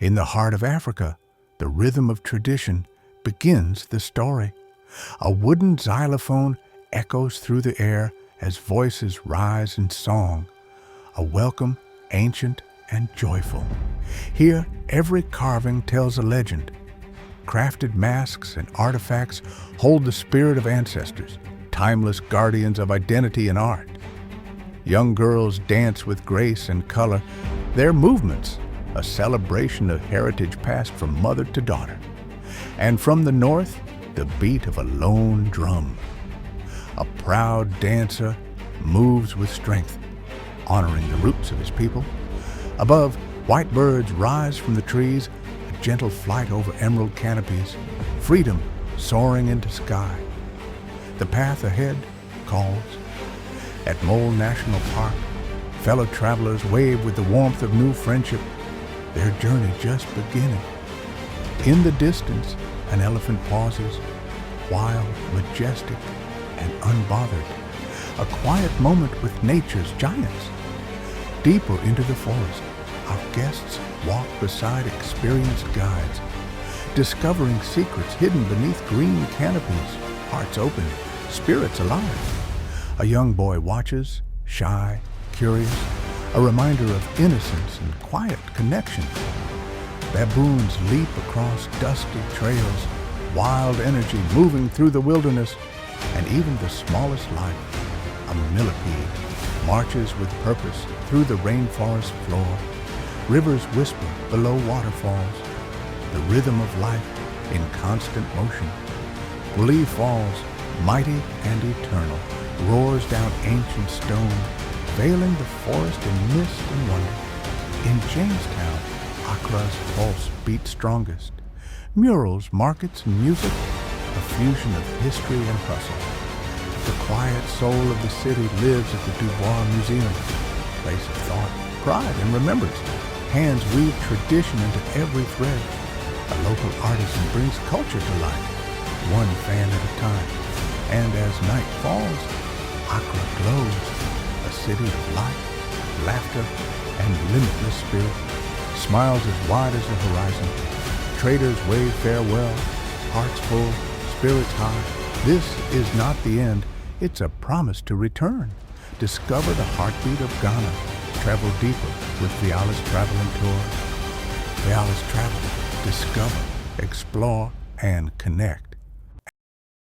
In the heart of Africa, the rhythm of tradition begins the story. A wooden xylophone echoes through the air as voices rise in song, a welcome ancient and joyful. Here, every carving tells a legend. Crafted masks and artifacts hold the spirit of ancestors, timeless guardians of identity and art. Young girls dance with grace and color, their movements a celebration of heritage passed from mother to daughter. And from the north, the beat of a lone drum. A proud dancer moves with strength, honoring the roots of his people. Above, white birds rise from the trees, a gentle flight over emerald canopies, freedom soaring into sky. The path ahead calls. At Mole National Park, fellow travelers wave with the warmth of new friendship, their journey just beginning. In the distance, an elephant pauses, wild, majestic, and unbothered. A quiet moment with nature's giants. Deeper into the forest, our guests walk beside experienced guides, discovering secrets hidden beneath green canopies, hearts open, spirits alive. A young boy watches, shy, curious, a reminder of innocence and quiet connection. Baboons leap across dusty trails, wild energy moving through the wilderness, and even the smallest life, a millipede, marches with purpose through the rainforest floor. Rivers whisper below waterfalls, the rhythm of life in constant motion. Woolly Falls, mighty and eternal, roars down ancient stone, veiling the forest in mist and wonder. In Jamestown, Accra's pulse beats strongest. Murals, markets, and music, a fusion of history and hustle. The quiet soul of the city lives at the Dubois Museum, place of thought, pride, and remembrance. Hands weave tradition into every thread. A local artisan brings culture to life, one fan at a time. And as night falls, Accra glows, a city of light, laughter, and limitless spirit. Smiles as wide as the horizon. Traders wave farewell, hearts full, spirits high. This is not the end, it's a promise to return. Discover the heartbeat of Ghana. Travel deeper with Vialis Travel and Tours. Vialis Travel. Discover, explore, and connect.